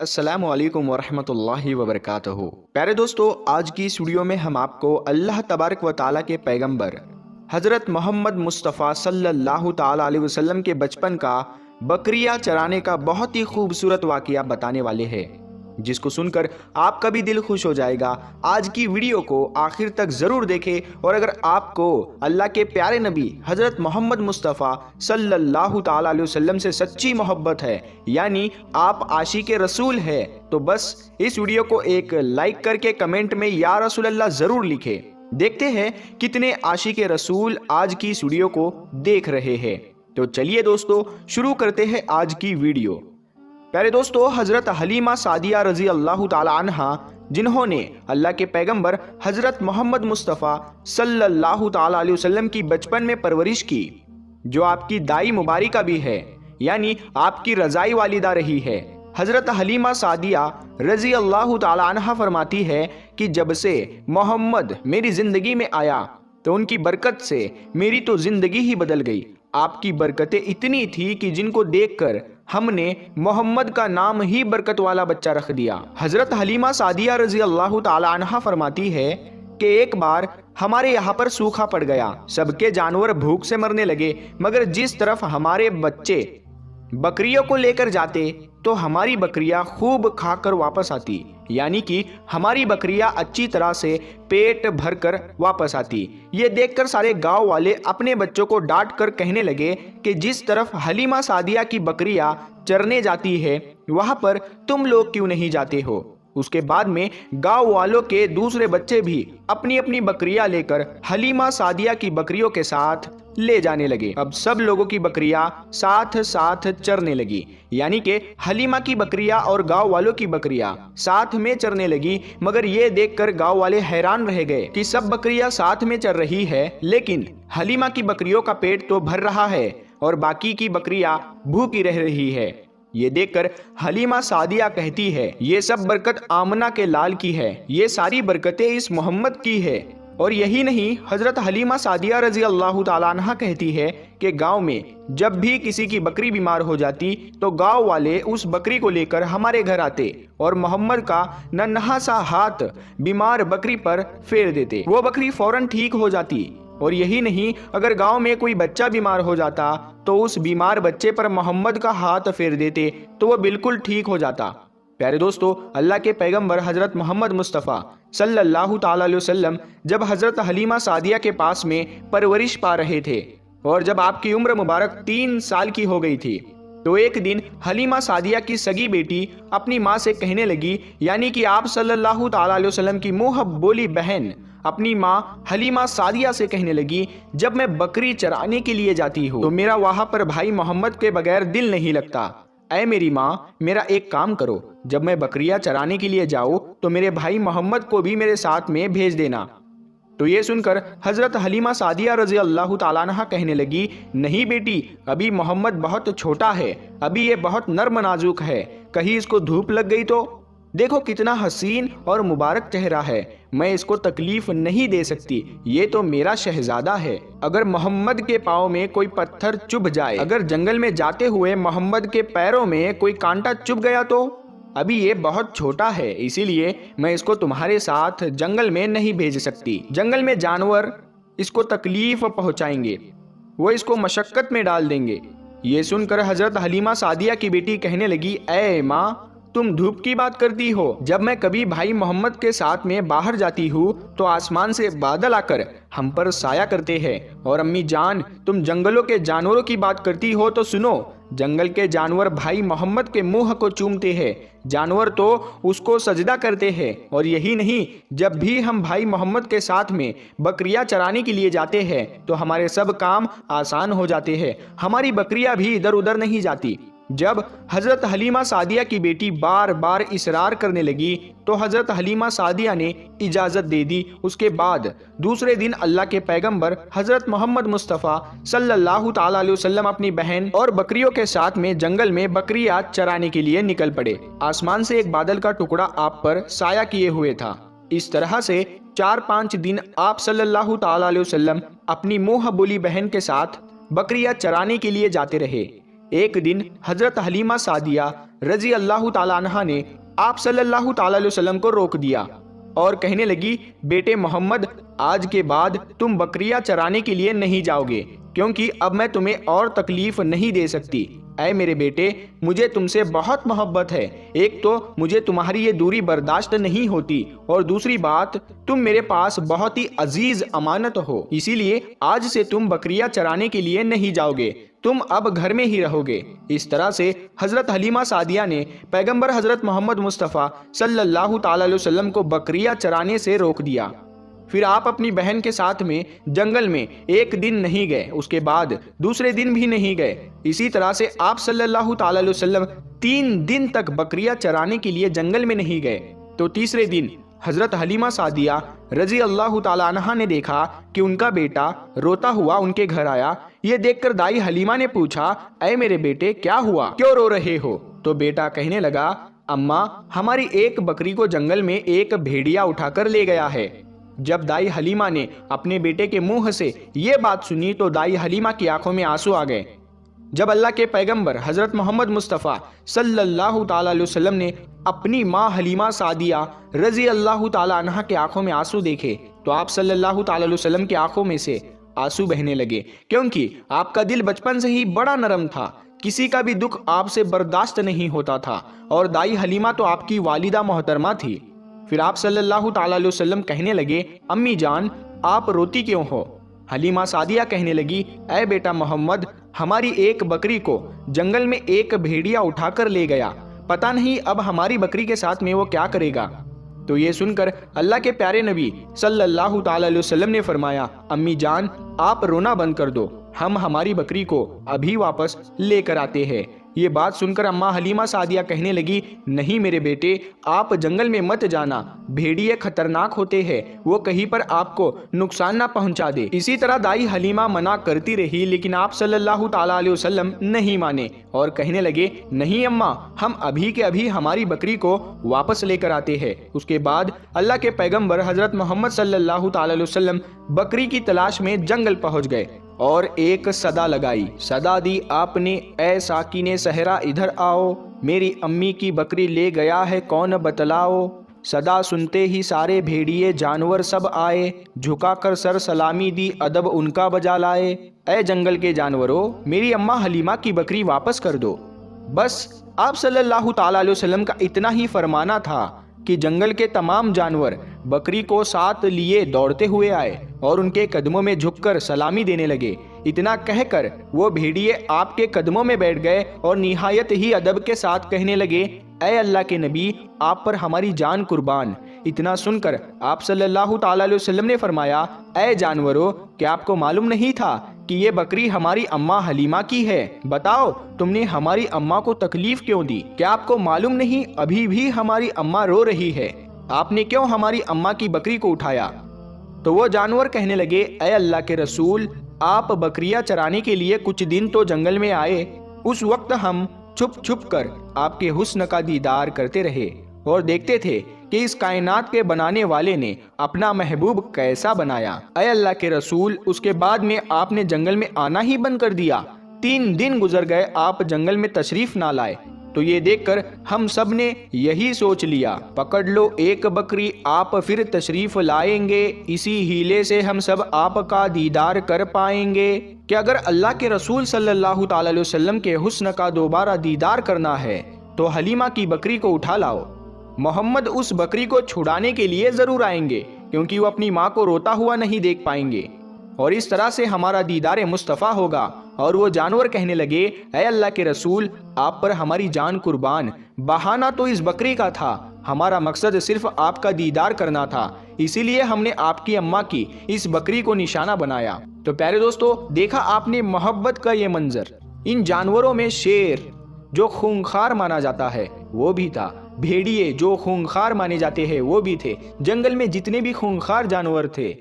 السلام علیکم ورحمۃ اللہ وبرکاتہ۔ پیارے دوستو، آج کی اس ویڈیو میں ہم آپ کو اللہ تبارک و تعالیٰ کے پیغمبر حضرت محمد مصطفیٰ صلی اللہ تعالیٰ علیہ وسلم کے بچپن کا بکریاں چرانے کا بہت ہی خوبصورت واقعہ بتانے والے ہیں، جس کو سن کر آپ کا بھی دل خوش ہو جائے گا۔ آج کی ویڈیو کو آخر تک ضرور دیکھیں، اور اگر آپ کو اللہ کے پیارے نبی حضرت محمد مصطفیٰ صلی اللہ تعالیٰ علیہ وسلم سے سچی محبت ہے، یعنی آپ عاشق رسول ہے، تو بس اس ویڈیو کو ایک لائک کر کے کمنٹ میں یا رسول اللہ ضرور لکھیں۔ دیکھتے ہیں کتنے عاشق رسول آج کی اس ویڈیو کو دیکھ رہے ہیں۔ تو چلیے دوستو، شروع کرتے ہیں آج کی ویڈیو۔ پیارے دوستو، حضرت حلیمہ سعدیہ رضی اللہ تعالی عنہ، جنہوں نے اللہ کے پیغمبر حضرت محمد مصطفیٰ صلی اللہ تعالی علیہ وسلم کی بچپن میں پرورش کی، جو آپ کی دائی مبارکہ بھی ہے، یعنی آپ کی رضائی والدہ رہی ہے۔ حضرت حلیمہ سعدیہ رضی اللہ تعالی عنہ فرماتی ہے کہ جب سے محمد میری زندگی میں آیا تو ان کی برکت سے میری تو زندگی ہی بدل گئی۔ آپ کی برکتیں اتنی تھی کہ جن کو دیکھ کر ہم نے محمد کا نام ہی برکت والا بچہ رکھ دیا۔ حضرت حلیمہ سعدیہ رضی اللہ تعالی عنہ فرماتی ہے کہ ایک بار ہمارے یہاں پر سوکھا پڑ گیا، سب کے جانور بھوک سے مرنے لگے، مگر جس طرف ہمارے بچے بکریوں کو لے کر جاتے تو ہماری بکریاں خوب کھا کر واپس آتی، یعنی کہ ہماری بکریاں اچھی طرح سے پیٹ بھر کر واپس آتی۔ یہ دیکھ کر سارے گاؤں والے اپنے بچوں کو ڈانٹ کر کہنے لگے کہ جس طرف حلیمہ سعدیہ کی بکریاں چرنے جاتی ہے وہاں پر تم لوگ کیوں نہیں جاتے ہو؟ اس کے بعد میں گاؤں والوں کے دوسرے بچے بھی اپنی اپنی بکریاں لے کر حلیمہ سعدیہ کی بکریوں کے ساتھ لے جانے لگے۔ اب سب لوگوں کی بکریاں ساتھ ساتھ چرنے لگی، یعنی کہ حلیمہ کی بکریاں اور گاؤں والوں کی بکریاں ساتھ میں چرنے لگی، مگر یہ دیکھ کر گاؤں والے حیران رہ گئے کہ سب بکریاں ساتھ میں چر رہی ہے، لیکن حلیمہ کی بکریوں کا پیٹ تو بھر رہا ہے اور باقی کی بکریاں بھوکی رہ رہی ہے۔ یہ دیکھ کر حلیمہ سعدیہ کہتی ہے، یہ سب برکت آمنہ کے لال کی ہے، یہ ساری برکتیں اس محمد کی ہے۔ اور یہی نہیں، حضرت حلیمہ سعدیہ رضی اللہ تعالیٰ عنہ کہتی ہے کہ گاؤں میں جب بھی کسی کی بکری بیمار ہو جاتی تو گاؤں والے اس بکری کو لے کر ہمارے گھر آتے اور محمد کا ننھا سا ہاتھ بیمار بکری پر پھیر دیتے، وہ بکری فوراً ٹھیک ہو جاتی۔ اور یہی نہیں، اگر گاؤں میں کوئی بچہ بیمار ہو جاتا تو اس بیمار بچے پر محمد کا ہاتھ پھیر دیتے تو وہ بالکل ٹھیک ہو جاتا۔ پیارے دوستو، اللہ کے پیغمبر حضرت محمد مصطفیٰ صلی اللہ تعالیٰ علیہ وسلم جب حضرت حلیمہ سعدیہ کے پاس میں پرورش پا رہے تھے اور جب آپ کی عمر مبارک 3 سال کی ہو گئی تھی، تو ایک دن حلیمہ سعدیہ کی سگی بیٹی اپنی ماں سے کہنے لگی، یعنی کہ آپ صلی اللہ تعالیٰ علیہ وسلم کی منہ بولی بہن اپنی ماں حلیمہ سعدیہ سے کہنے لگی، جب میں بکری چرانے کے لیے جاتی ہوں تو میرا وہاں پر بھائی محمد کے بغیر دل نہیں لگتا۔ اے میری ماں، میرا ایک کام کرو، جب میں بکریاں چرانے کے لیے جاؤں تو میرے بھائی محمد کو بھی میرے ساتھ میں بھیج دینا۔ تو یہ سن کر حضرت حلیمہ سعدیہ رضی اللہ تعالیٰ عنہ کہنے لگی، نہیں بیٹی، ابھی محمد بہت چھوٹا ہے، ابھی یہ بہت نرم نازک ہے، کہیں اس کو دھوپ لگ گئی تو؟ دیکھو کتنا حسین اور مبارک چہرہ ہے، میں اس کو تکلیف نہیں دے سکتی، یہ تو میرا شہزادہ ہے۔ اگر محمد کے پاؤں میں کوئی پتھر چبھ جائے، اگر جنگل میں جاتے ہوئے محمد کے پیروں میں کوئی کانٹا چبھ گیا تو؟ ابھی یہ بہت چھوٹا ہے، اسی لیے میں اس کو تمہارے ساتھ جنگل میں نہیں بھیج سکتی، جنگل میں جانور اس کو تکلیف پہنچائیں گے، وہ اس کو مشقت میں ڈال دیں گے۔ یہ سن کر حضرت حلیمہ سعدیہ کی بیٹی کہنے لگی، اے ماں، تم دھوپ کی بات کرتی ہو، جب میں کبھی بھائی محمد کے ساتھ میں باہر جاتی ہوں تو آسمان سے بادل آ کر ہم پر سایہ کرتے ہیں، اور امی جان تم جنگلوں کے جانوروں کی بات کرتی ہو تو سنو، جنگل کے جانور بھائی محمد کے منہ کو چومتے ہیں، جانور تو اس کو سجدہ کرتے ہیں۔ اور یہی نہیں، جب بھی ہم بھائی محمد کے ساتھ میں بکریاں چرانے کے لیے جاتے ہیں تو ہمارے سب کام آسان ہو جاتے ہیں، ہماری بکریاں بھی ادھر ادھر نہیں جاتی۔ جب حضرت حلیمہ سعدیہ کی بیٹی بار بار اصرار کرنے لگی تو حضرت حلیمہ سعدیہ نے اجازت دے دی۔ اس کے بعد دوسرے دن اللہ کے پیغمبر حضرت محمد مصطفیٰ صلی اللہ تعالیٰ علیہ وسلم اپنی بہن اور بکریوں کے ساتھ میں جنگل میں بکریاں چرانے کے لیے نکل پڑے۔ آسمان سے ایک بادل کا ٹکڑا آپ پر سایہ کیے ہوئے تھا۔ اس طرح سے 4-5 دن آپ صلی اللہ تعالیٰ علیہ وسلم اپنی منہ بولی بہن کے ساتھ بکریاں چرانے کے لیے جاتے رہے۔ ایک دن حضرت حلیمہ سعدیہ رضی اللہ تعالیٰ عنہ نے آپ صلی اللہ تعالیٰ علیہ وسلم کو روک دیا اور کہنے لگی، بیٹے محمد، آج کے بعد تم بکریاں چرانے کے لیے نہیں جاؤ گے، کیونکہ اب میں تمہیں اور تکلیف نہیں دے سکتی۔ اے میرے بیٹے، مجھے تم سے بہت محبت ہے، ایک تو مجھے تمہاری یہ دوری برداشت نہیں ہوتی، اور دوسری بات تم میرے پاس بہت ہی عزیز امانت ہو، اسی لیے آج سے تم بکریاں چرانے کے لیے نہیں جاؤ گے، تم اب گھر میں ہی رہو گے۔ اس طرح سے حضرت حلیمہ سعدیہ نے پیغمبر حضرت محمد مصطفیٰ صلی اللہ تعالیٰ علیہ وسلم کو بکریاں چرانے سے روک دیا۔ پھر آپ اپنی بہن کے ساتھ میں جنگل میں ایک دن نہیں گئے، اس کے بعد دوسرے دن بھی نہیں گئے۔ اسی طرح سے آپ صلی اللہ تعالیٰ علیہ وسلم 3 دن تک بکریاں چرانے کے لیے جنگل میں نہیں گئے۔ تو تیسرے دن حضرت حلیمہ سعدیہ رضی اللہ تعالیٰ عنہا نے دیکھا کہ ان کا بیٹا روتا ہوا ان کے گھر آیا۔ یہ دیکھ کر دائی حلیمہ نے پوچھا، اے میرے بیٹے، کیا ہوا، کیوں رو رہے ہو؟ تو بیٹا کہنے لگا، اماں، ہماری ایک بکری کو جنگل میں ایک بھیڑیا اٹھا کر لے گیا ہے۔ جب دائی حلیمہ نے اپنے بیٹے کے منہ سے یہ بات سنی تو دائی حلیمہ کی آنکھوں میں آنسو آ گئے۔ جب اللہ کے پیغمبر حضرت محمد مصطفیٰ صلی اللہ تعالیٰ علیہ وسلم نے اپنی ماں حلیمہ سعدیہ رضی اللہ تعالیٰ عنہا کے آنکھوں میں آنسو دیکھے تو آپ صلی اللہ تعالیٰ علیہ وسلم کی آنکھوں میں سے آنسو بہنے لگے، کیونکہ آپ کا دل بچپن سے ہی بڑا نرم تھا، کسی کا بھی دکھ آپ سے برداشت نہیں ہوتا تھا، اور دائی حلیمہ تو آپ کی والدہ محترمہ تھی۔ پھر آپ صلی اللہ تعالیٰ علیہ وسلم کہنے لگے، امی جان، آپ روتی کیوں ہو؟ حلیمہ سعدیہ کہنے لگی، اے بیٹا محمد، ہماری ایک بکری کو جنگل میں ایک بھیڑیا اٹھا کر لے گیا، پتہ نہیں اب ہماری بکری کے ساتھ میں وہ کیا کرے گا۔ تو یہ سن کر اللہ کے پیارے نبی صلی اللہ تعالیٰ علیہ وسلم نے فرمایا، امی جان، آپ رونا بند کر دو، ہم ہماری بکری کو ابھی واپس لے کر آتے ہیں۔ یہ بات سن کر اماں حلیمہ سعدیہ کہنے لگی، نہیں میرے بیٹے، آپ جنگل میں مت جانا، بھیڑیے خطرناک ہوتے ہیں، وہ کہیں پر آپ کو نقصان نہ پہنچا دے۔ اسی طرح دائی حلیمہ منع کرتی رہی، لیکن آپ صلی اللہ تعالیٰ علیہ وسلم نہیں مانے اور کہنے لگے، نہیں اماں، ہم ابھی کے ابھی ہماری بکری کو واپس لے کر آتے ہیں۔ اس کے بعد اللہ کے پیغمبر حضرت محمد صلی اللہ تعالیٰ علیہ وسلم بکری کی تلاش میں جنگل پہنچ گئے اور ایک صدا لگائی، صدا دی آپ نے، اے ساکن صحرا ادھر آؤ، میری امی کی بکری لے گیا ہے کون بتلاؤ۔ صدا سنتے ہی سارے بھیڑیے جانور سب آئے، جھکا کر سر سلامی دی ادب ان کا بجا لائے۔ اے جنگل کے جانوروں، میری اماں حلیمہ کی بکری واپس کر دو۔ بس آپ صلی اللہ تعالیٰ علیہ وسلم کا اتنا ہی فرمانا تھا کہ جنگل کے تمام جانور بکری کو ساتھ لیے دوڑتے ہوئے آئے اور ان کے قدموں میں جھک کر سلامی دینے لگے۔ اتنا کہہ کر وہ بھیڑیے آپ کے قدموں میں بیٹھ گئے اور نہایت ہی ادب کے ساتھ کہنے لگے، اے اللہ کے نبی، آپ پر ہماری جان قربان۔ اتنا سن کر آپ صلی اللہ تعالیٰ علیہ وسلم نے فرمایا، اے جانوروں، کیا آپ کو معلوم نہیں تھا کہ یہ بکری ہماری اماں حلیمہ کی ہے؟ بتاؤ، تم نے ہماری اماں کو تکلیف کیوں دی؟ کیا آپ کو معلوم نہیں ابھی بھی ہماری اماں رو رہی ہے؟ آپ نے کیوں ہماری اماں کی بکری کو اٹھایا؟ تو وہ جانور کہنے لگے، اے اللہ کے رسول، آپ بکریاں چرانے کے لیے کچھ دن تو جنگل میں آئے، اس وقت ہم چھپ چھپ کر آپ کے حسن کا دیدار کرتے رہے اور دیکھتے تھے کہ اس کائنات کے بنانے والے نے اپنا محبوب کیسا بنایا۔ اے اللہ کے رسول، اس کے بعد میں آپ نے جنگل میں آنا ہی بند کر دیا، 3 دن گزر گئے، آپ جنگل میں تشریف نہ لائے۔ تو یہ دیکھ کر ہم سب نے یہی سوچ لیا، پکڑ لو ایک بکری، آپ پھر تشریف لائیں گے، اسی ہیلے سے ہم سب آپ کا دیدار کر پائیں گے۔ کہ اگر اللہ کے رسول صلی اللہ تعالیٰ علیہ وسلم کے حسن کا دوبارہ دیدار کرنا ہے تو حلیمہ کی بکری کو اٹھا لاؤ۔ محمد اس بکری کو چھڑانے کے لیے ضرور آئیں گے، کیونکہ وہ اپنی ماں کو روتا ہوا نہیں دیکھ پائیں گے، اور اس طرح سے ہمارا دیدار مصطفیٰ ہوگا۔ اور وہ جانور کہنے لگے، اے اللہ کے رسول، آپ پر ہماری جان قربان، بہانہ تو اس بکری کا تھا، ہمارا مقصد صرف آپ کا دیدار کرنا تھا، اسی لیے ہم نے آپ کی اماں کی اس بکری کو نشانہ بنایا۔ تو پیارے دوستو، دیکھا آپ نے محبت کا یہ منظر، ان جانوروں میں شیر جو خونخوار مانا جاتا ہے وہ بھی تھا، بھیڑیے جو خونخوار مانے جاتے ہیں وہ بھی تھے، جنگل میں جتنے بھی خونخوار جانور تھے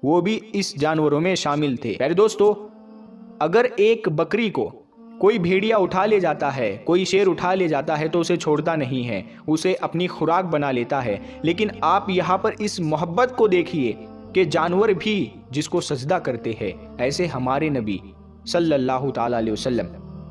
وہ بھی اس جانوروں میں شامل تھے۔ پیارے دوستو، اگر ایک بکری کو کوئی بھیڑیا اٹھا لے جاتا ہے، کوئی شیر اٹھا لے جاتا ہے تو اسے چھوڑتا نہیں ہے، اسے اپنی خوراک بنا لیتا ہے، لیکن آپ یہاں پر اس محبت کو دیکھیے کہ جانور بھی جس کو سجدہ کرتے ہیں، ایسے ہمارے نبی صلی اللہ تعالیٰ علیہ وسلم